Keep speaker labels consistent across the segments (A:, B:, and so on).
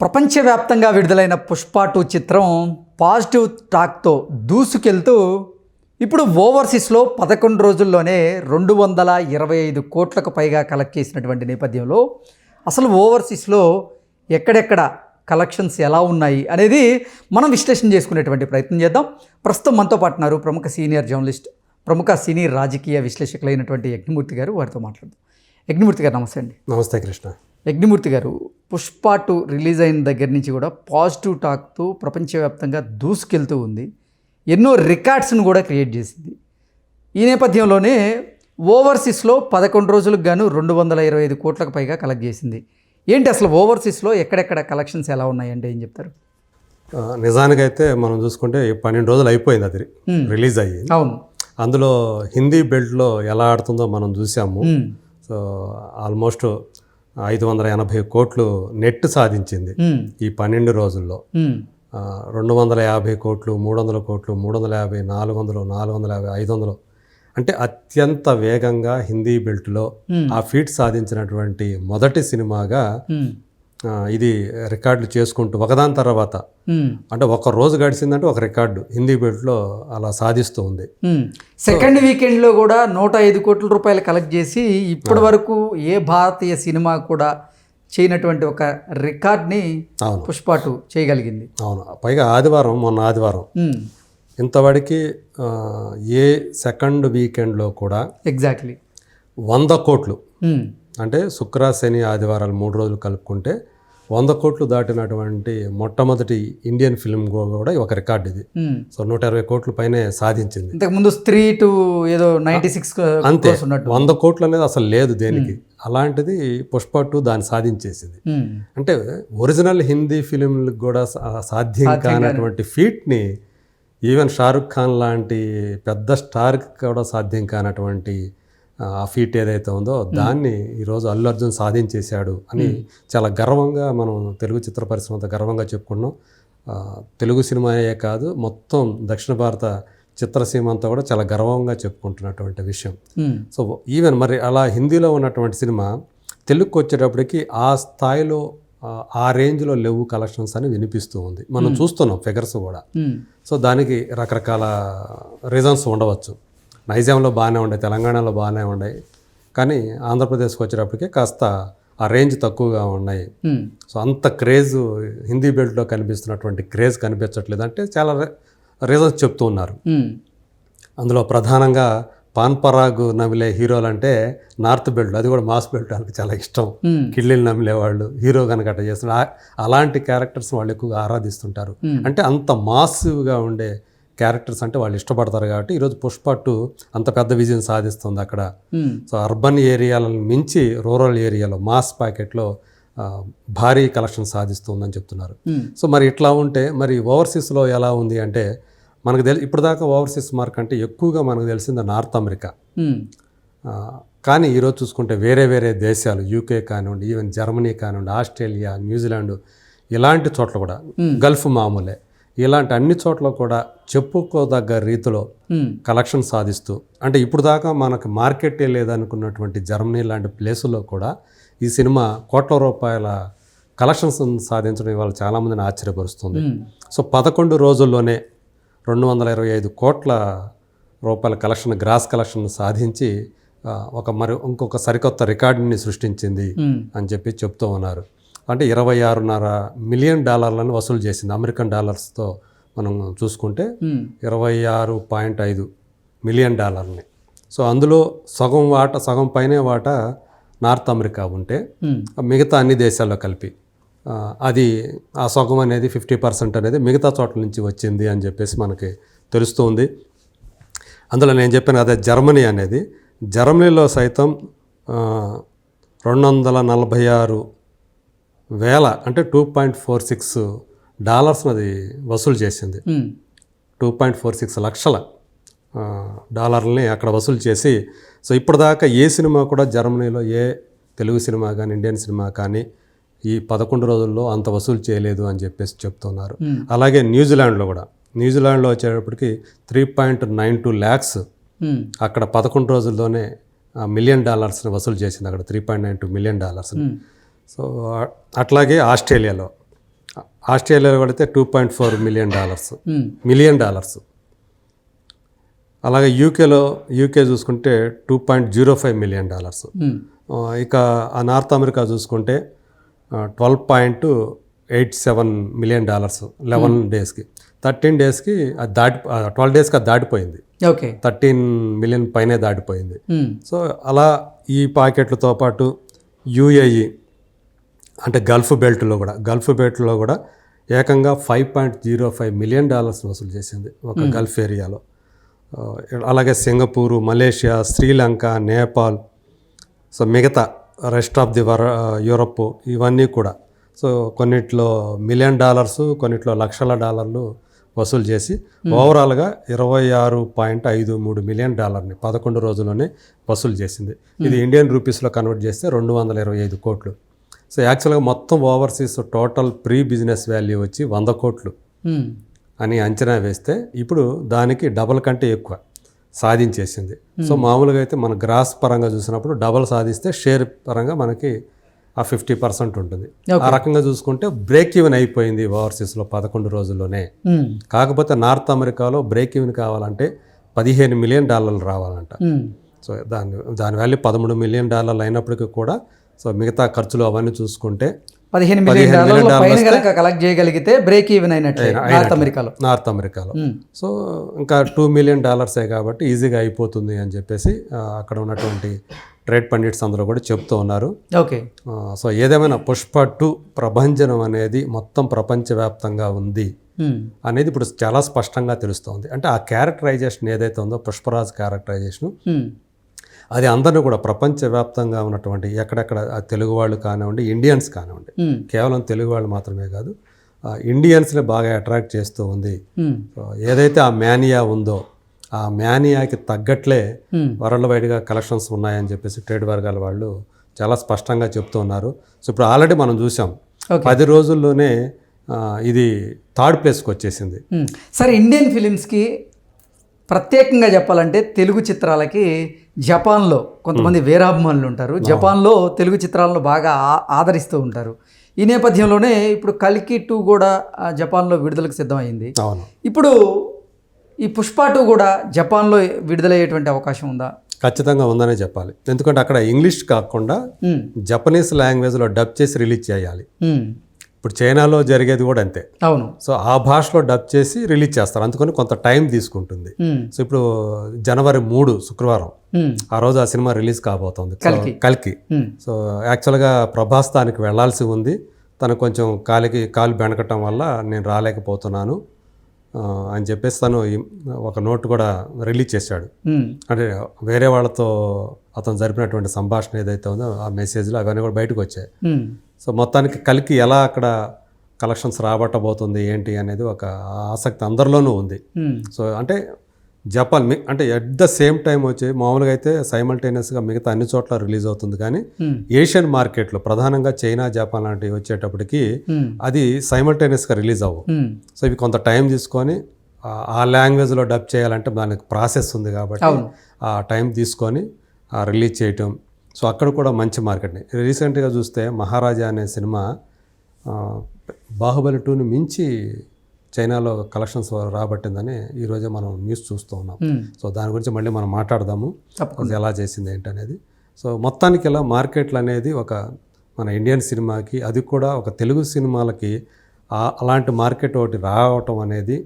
A: ప్రపంచవ్యాప్తంగా విడుదలైన పుష్ప 2 చిత్రం పాజిటివ్ టాక్తో దూసుకెళ్తూ ఇప్పుడు ఓవర్సీస్లో 11 రోజుల్లోనే 225 కోట్లకు పైగా కలెక్ట్ చేసినటువంటి నేపథ్యంలో అసలు ఓవర్సీస్లో ఎక్కడెక్కడ కలెక్షన్స్ ఎలా ఉన్నాయి అనేది మనం విశ్లేషణ చేసుకునేటువంటి ప్రయత్నం చేద్దాం. ప్రస్తుతం మనతో పాటు ఉన్నారు ప్రముఖ సీనియర్ జర్నలిస్ట్, ప్రముఖ సినీ రాజకీయ విశ్లేషకులైనటువంటి యజ్ఞమూర్తి గారు. వారితో మాట్లాడదాం. యజ్ఞమూర్తి గారు నమస్తే అండి.
B: నమస్తే కృష్ణ.
A: యజ్ఞమూర్తి గారు, పుష్ప 2 రిలీజ్ అయిన దగ్గర నుంచి కూడా పాజిటివ్ టాక్తో ప్రపంచవ్యాప్తంగా దూసుకెళ్తూ ఉంది. ఎన్నో రికార్డ్స్ను కూడా క్రియేట్ చేసింది. ఈ నేపథ్యంలోనే ఓవర్సీస్లో 11 రోజులకు గాను 225 కోట్లకు పైగా కలెక్ట్ చేసింది. ఏంటి అసలు ఓవర్సీస్లో ఎక్కడెక్కడ కలెక్షన్స్ ఎలా ఉన్నాయంటే ఏం చెప్తారు?
B: నిజానికైతే మనం చూసుకుంటే 12 రోజులు అయిపోయింది అది రిలీజ్ అయ్యి.
A: అవును,
B: అందులో హిందీ బెల్ట్లో ఎలా ఆడుతుందో మనం చూసాము. సో ఆల్మోస్ట్ 580 కోట్లు నెట్ సాధించింది ఈ 12 రోజుల్లో. 250 కోట్లు, 300 కోట్లు, 350, 400, 450, 500 అంటే అత్యంత వేగంగా హిందీ బెల్ట్లో ఆ ఫీట్ సాధించినటువంటి మొదటి సినిమాగా ఇది రికార్డులు చేసుకుంటూ ఒకదాని తర్వాత అంటే ఒక రోజు గడిచిందంటే ఒక రికార్డు హిందీ బెల్ట్లో అలా సాధిస్తూ ఉంది.
A: సెకండ్ వీకెండ్లో కూడా 105 కోట్ల రూపాయలు కలెక్ట్ చేసి ఇప్పటి వరకు ఏ భారతీయ సినిమా కూడా చేయనటువంటి ఒక రికార్డ్ని పుష్ప 2 చేయగలిగింది.
B: అవును, పైగా మొన్న ఆదివారం ఇంతవరకు ఏ సెకండ్ వీకెండ్లో కూడా
A: ఎగ్జాక్ట్లీ
B: 100 కోట్లు అంటే శుక్ర, శని, ఆదివారాలు 3 రోజులు కలుపుకుంటే 100 కోట్లు దాటినటువంటి మొట్టమొదటి ఇండియన్ ఫిల్మ్ కూడా ఒక రికార్డు ఇది. సో 120 కోట్ల పైనే సాధించింది.
A: ఇంతకుముందు స్త్రీ టు ఏదో 96
B: అంతే, 100 కోట్లు అనేది అసలు లేదు దేనికి. అలాంటిది పుష్ప 2 దాన్ని సాధించేసింది. అంటే ఒరిజినల్ హిందీ ఫిలింలకు కూడా సాధ్యం కానటువంటి ఫీట్ని ఈవెన్ షారుఖ్ ఖాన్ లాంటి పెద్ద స్టార్కి కూడా సాధ్యం కానటువంటి ఆ ఫీట్ ఏదైతే ఉందో దాన్ని ఈరోజు అల్లు అర్జున్ సాధించేశాడు అని చాలా గర్వంగా మనం తెలుగు చిత్ర పరిశ్రమతో గర్వంగా చెప్పుకున్నాం. తెలుగు సినిమాయే కాదు, మొత్తం దక్షిణ భారత చిత్రసీమ అంతా కూడా చాలా గర్వంగా చెప్పుకుంటున్నటువంటి విషయం. సో ఈవెన్ మరి అలా హిందీలో ఉన్నటువంటి సినిమా తెలుగుకి వచ్చేటప్పటికి ఆ స్థాయిలో ఆ రేంజ్లో లేవు కలెక్షన్స్ అని వినిపిస్తూ ఉంది. మనం చూస్తున్నాం ఫిగర్స్ కూడా. సో దానికి రకరకాల రీజన్స్ ఉండవచ్చు. నైజాంలో బాగానే ఉండే, తెలంగాణలో బాగానే ఉన్నాయి, కానీ ఆంధ్రప్రదేశ్కి వచ్చేటప్పటికే కాస్త ఆ రేంజ్ తక్కువగా ఉన్నాయి. సో అంత క్రేజ్ హిందీ బెల్ట్లో కనిపిస్తున్నటువంటి క్రేజ్ కనిపించట్లేదు అంటే చాలా రీజన్స్ చెప్తూ ఉన్నారు. అందులో ప్రధానంగా పాన్ పరాగ్ నమిలే హీరోలు అంటే నార్త్ బెల్ట్, అది కూడా మాస్ బెల్ట్ వాళ్ళకి చాలా ఇష్టం. కిళ్ళీలు నమిలేవాళ్ళు హీరో కనుక అట్లా చేస్తున్నారు. అలాంటి క్యారెక్టర్స్ వాళ్ళు ఎక్కువగా ఆరాధిస్తుంటారు. అంటే అంత మాసివ్గా ఉండే క్యారెక్టర్స్ అంటే వాళ్ళు ఇష్టపడతారు. కాబట్టి ఈరోజు పుష్ప 2 అంత పెద్ద విజయం సాధిస్తుంది అక్కడ. సో అర్బన్ ఏరియాలను మించి రూరల్ ఏరియాలో మాస్ ప్యాకెట్లో భారీ కలెక్షన్ సాధిస్తుందని చెప్తున్నారు. సో మరి ఇట్లా ఉంటే మరి ఓవర్సీస్లో ఎలా ఉంది అంటే మనకు ఇప్పుడు దాకా ఓవర్సీస్ మార్క్ అంటే ఎక్కువగా మనకు తెలిసింది నార్త్ అమెరికా. కానీ ఈరోజు చూసుకుంటే వేరే వేరే దేశాలు, యూకే కానివ్వండి, ఈవెన్ జర్మనీ కానివ్వండి, ఆస్ట్రేలియా, న్యూజిలాండ్ ఇలాంటి చోట్ల కూడా, గల్ఫ్ మామూలే, ఇలాంటి అన్ని చోట్ల కూడా చెప్పుకోదగ్గ రీతిలో కలెక్షన్ సాధిస్తూ, అంటే ఇప్పుడు దాకా మనకు మార్కెటే లేదనుకున్నటువంటి జర్మనీ లాంటి ప్లేసుల్లో కూడా ఈ సినిమా కోట్ల రూపాయల కలెక్షన్స్ సాధించడం ఇవాళ చాలామందిని ఆశ్చర్యపరుస్తుంది. సో 11 రోజుల్లోనే 225 కోట్ల రూపాయల కలెక్షన్, గ్రాస్ కలెక్షన్ సాధించి ఇంకొక సరికొత్త రికార్డుని సృష్టించింది అని చెప్పి చెప్తూ ఉన్నారు. అంటే $26.5 మిలియన్ వసూలు చేసింది. అమెరికన్ డాలర్స్తో మనం చూసుకుంటే 26.5 మిలియన్. సో అందులో సగం పైనే వాటా నార్త్ అమెరికా ఉంటే మిగతా అన్ని దేశాల్లో కలిపి అది ఆ సగం అనేది 50% అనేది మిగతా చోట్ల నుంచి వచ్చింది అని చెప్పేసి మనకి తెలుస్తుంది. అందులో నేను చెప్పాను అదే జర్మనీ అనేది, జర్మనీలో సైతం $246,000 అంటే $2.46 అది వసూలు చేసింది. 2.46 లక్షల డాలర్లని అక్కడ వసూలు చేసి, సో ఇప్పటిదాకా ఏ సినిమా కూడా జర్మనీలో ఏ తెలుగు సినిమా కానీ ఇండియన్ సినిమా కానీ ఈ 11 రోజుల్లో అంత వసూలు చేయలేదు అని చెప్పేసి చెప్తున్నారు. అలాగే న్యూజిలాండ్లో వచ్చేటప్పటికి $3.92 lakhs అక్కడ 11 రోజుల్లోనే $1 million వసూలు చేసింది. అక్కడ $3.92 million. సో అట్లాగే ఆస్ట్రేలియాలో ఆస్ట్రేలియాలో పడితే $2.4 మిలియన్. అలాగే యూకే చూసుకుంటే $2.05 మిలియన్. ఇక ఆ నార్త్ అమెరికా చూసుకుంటే $12.87 మిలియన్ 11 డేస్కి. 13 డేస్కి అది 12 డేస్కి అది దాటిపోయింది.
A: ఓకే,
B: 13 మిలియన్ పైనే దాటిపోయింది. సో అలా ఈ పాకెట్లతో పాటు యూఏఈ అంటే గల్ఫ్ బెల్ట్లో కూడా ఏకంగా $5.05 మిలియన్ వసూలు చేసింది ఒక గల్ఫ్ ఏరియాలో. అలాగే Singapore, Malaysia, Sri Lanka, Nepal, so మిగతా రెస్ట్ ఆఫ్ ది యూరప్ ఇవన్నీ కూడా సో కొన్నిట్లో $1 మిలియన్, కొన్నిట్లో $1,00,000 వసూలు చేసి ఓవరాల్గా $26.53 మిలియన్ 11 రోజుల్లోనే వసూలు చేసింది. ఇది ఇండియన్ రూపీస్లో కన్వర్ట్ చేస్తే 225 కోట్లు. సో యాక్చువల్గా మొత్తం overseas total pre business value వచ్చి 100 కోట్లు అని అంచనా వేస్తే ఇప్పుడు దానికి డబల్ కంటే ఎక్కువ సాధించేసింది. సో మామూలుగా అయితే మన గ్రాస్ పరంగా చూసినప్పుడు డబల్ సాధిస్తే షేర్ పరంగా మనకి ఆ 50% ఉంటుంది. ఆ రకంగా చూసుకుంటే బ్రేక్ ఈవెన్ అయిపోయింది ఓవర్సీస్లో 11 రోజుల్లోనే. కాకపోతే నార్త్ అమెరికాలో బ్రేక్ ఈవెన్ కావాలంటే $15 మిలియన్ రావాలంట. సో దాని వాల్యూ $13 మిలియన్ అయినప్పటికీ కూడా సో మిగతా ఖర్చులు అవన్నీ చూసుకుంటే
A: $15 మిలియన్ కలెక్ట్ చేయగలిగితే బ్రేక్ ఈవెన్ అయినట్లే నార్త్ అమెరికాలో.
B: సో ఇంకా $2 మిలియన్ కాబట్టి ఈజీగా అయిపోతుంది అని చెప్పేసి అక్కడ ఉన్నటువంటి ట్రేడ్ పండిట్స్ అందరూ కూడా చెప్తూ ఉన్నారు.
A: ఓకే,
B: సో ఏదేమైనా పుష్ప 2 ప్రభంజనం అనేది మొత్తం ప్రపంచవ్యాప్తంగా ఉంది అనేది ఇప్పుడు చాలా స్పష్టంగా తెలుస్తోంది. అంటే ఆ క్యారెక్టరైజేషన్ ఏదైతే ఉందో పుష్పరాజ్ క్యారెక్టరైజేషన్ అది అందరినీ కూడా ప్రపంచవ్యాప్తంగా ఉన్నటువంటి ఎక్కడెక్కడ తెలుగు వాళ్ళు కానివ్వండి, ఇండియన్స్ కానివ్వండి, కేవలం తెలుగు వాళ్ళు మాత్రమే కాదు ఇండియన్స్ని బాగా అట్రాక్ట్ చేస్తూ ఉంది. ఏదైతే ఆ మేనియా ఉందో ఆ మేనియాకి తగ్గట్లే వరల్డ్ వైడ్గా కలెక్షన్స్ ఉన్నాయని చెప్పేసి ట్రేడ్ వర్గాల వాళ్ళు చాలా స్పష్టంగా చెప్తూ ఉన్నారు. సో ఇప్పుడు ఆల్రెడీ మనం చూసాం 10 రోజుల్లోనే ఇది 3rd ప్లేస్కి వచ్చేసింది.
A: సరే, ఇండియన్ ఫిలిమ్స్కి ప్రత్యేకంగా చెప్పాలంటే తెలుగు చిత్రాలకి జపాన్లో కొంతమంది వీరాభిమానులు ఉంటారు. జపాన్లో తెలుగు చిత్రాలను బాగా ఆదరిస్తూ ఉంటారు. ఈ నేపథ్యంలోనే ఇప్పుడు కల్కి 2 కూడా జపాన్లో విడుదలకు సిద్ధమైంది. ఇప్పుడు ఈ పుష్ప 2 కూడా జపాన్లో విడుదలయ్యేటువంటి అవకాశం ఉందా?
B: ఖచ్చితంగా ఉందనే చెప్పాలి. ఎందుకంటే అక్కడ ఇంగ్లీష్ కాకుండా జపనీస్ లాంగ్వేజ్లో డబ్ చేసి రిలీజ్ చేయాలి. ఇప్పుడు చైనాలో జరిగేది కూడా అంతే.
A: అవును.
B: సో ఆ భాషలో డబ్ చేసి రిలీజ్ చేస్తారు, అందుకని కొంత టైం తీసుకుంటుంది. సో ఇప్పుడు జనవరి 3 శుక్రవారం ఆ రోజు ఆ సినిమా రిలీజ్ కాబోతోంది కల్కి. సో యాక్చువల్గా ప్రభాస్ దానికి వెళ్లాల్సి ఉంది. తను కొంచెం కాలు బెనకటం వల్ల నేను రాలేకపోతున్నాను అని చెప్పేసి తను ఒక నోట్ కూడా రిలీజ్ చేశాడు. అంటే వేరే వాళ్ళతో అతను జరిపినటువంటి సంభాషణ ఏదైతే ఉందో ఆ మెసేజ్లు అవన్నీ కూడా బయటకు వచ్చాయి. సో మొత్తానికి కల్కి ఎలా అక్కడ కలెక్షన్స్ రాబట్టబోతుంది ఏంటి అనేది ఒక ఆసక్తి అందరిలోనూ ఉంది. సో అంటే జపాన్ అంటే ఎట్ ద సేమ్ టైం వచ్చి మామూలుగా అయితే సైమల్టేనియస్గా మిగతా అన్ని చోట్ల రిలీజ్ అవుతుంది, కానీ ఏషియన్ మార్కెట్లో ప్రధానంగా చైనా, జపాన్ లాంటివి వచ్చేటప్పటికి అది సైమల్టేనియస్గా రిలీజ్ అవ్వవు. సో ఇవి కొంత టైం తీసుకొని ఆ లాంగ్వేజ్లో డబ్ చేయాలంటే దానికి ప్రాసెస్ ఉంది కాబట్టి ఆ టైం తీసుకొని రిలీజ్ చేయటం. సో అక్కడ కూడా మంచి మార్కెట్ని రీసెంట్గా చూస్తే మహారాజా అనే సినిమా బాహుబలి 2ని మించి చైనాలో కలెక్షన్స్ రాబట్టిందని ఈరోజే మనం న్యూస్ చూస్తూ ఉన్నాం. సో దాని గురించి మళ్ళీ మనం మాట్లాడదాము, ఎలా చేసింది ఏంటనేది. సో మొత్తానికి ఇలా మార్కెట్లు అనేది ఒక మన ఇండియన్ సినిమాకి, అది కూడా ఒక తెలుగు సినిమాలకి అలాంటి మార్కెట్ ఒకటి రావటం అనేది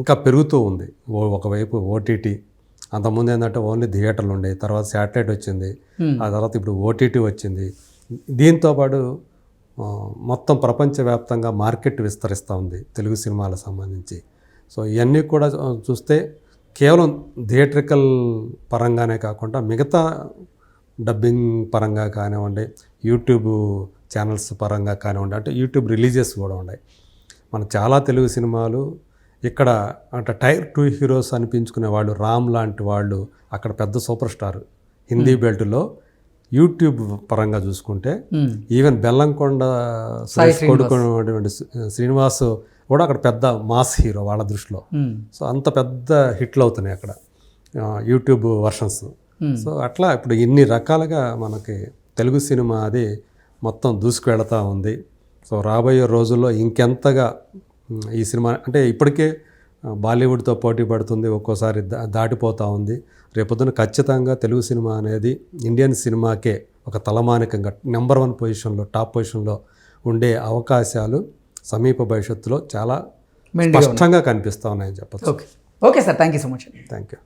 B: ఇంకా పెరుగుతూ ఉంది. ఒకవైపు ఓటీటీ, అంతకుముందు ఏంటంటే ఓన్లీ థియేటర్లు ఉండేవి, తర్వాత శాటిలైట్ వచ్చింది, ఆ తర్వాత ఇప్పుడు ఓటీటీ వచ్చింది. దీంతోపాటు మొత్తం ప్రపంచవ్యాప్తంగా మార్కెట్ విస్తరిస్తూ ఉంది తెలుగు సినిమాలకు సంబంధించి. సో ఇవన్నీ కూడా చూస్తే కేవలం థియేట్రికల్ పరంగానే కాకుండా మిగతా డబ్బింగ్ పరంగా కానివ్వండి, యూట్యూబ్ ఛానల్స్ పరంగా కానివ్వండి, అంటే యూట్యూబ్ రిలీజెస్ కూడా ఉన్నాయి. మన చాలా తెలుగు సినిమాలు ఇక్కడ అంటే టైర్ 2 హీరోస్ అనిపించుకునే వాళ్ళు, రామ్ లాంటి వాళ్ళు అక్కడ పెద్ద సూపర్ స్టార్ హిందీ బెల్ట్లో. యూట్యూబ్ పరంగా చూసుకుంటే ఈవెన్ బెల్లంకొండ కొడుకున్నటువంటి శ్రీనివాస్ కూడా అక్కడ పెద్ద మాస్ హీరో వాళ్ళ దృష్టిలో. సో అంత పెద్ద హిట్లు అవుతున్నాయి అక్కడ యూట్యూబ్ వర్షన్స్. సో అట్లా ఇప్పుడు ఇన్ని రకాలుగా మనకి తెలుగు సినిమా అది మొత్తం దూసుకు వెళుతూ ఉంది. సో రాబోయే రోజుల్లో ఇంకెంతగా ఈ సినిమా అంటే ఇప్పటికే బాలీవుడ్తో పోటీ పడుతుంది, ఒక్కోసారి దాటిపోతూ ఉంది. రేపొద్దున ఖచ్చితంగా తెలుగు సినిమా అనేది ఇండియన్ సినిమాకే ఒక తలమానికంగా నెంబర్ 1 పొజిషన్లో, టాప్ పొజిషన్లో ఉండే అవకాశాలు సమీప భవిష్యత్తులో చాలా స్పష్టంగా కనిపిస్తూ ఉన్నాయని చెప్పచ్చు.
A: Okay sir, thank you so much.
B: Thank you.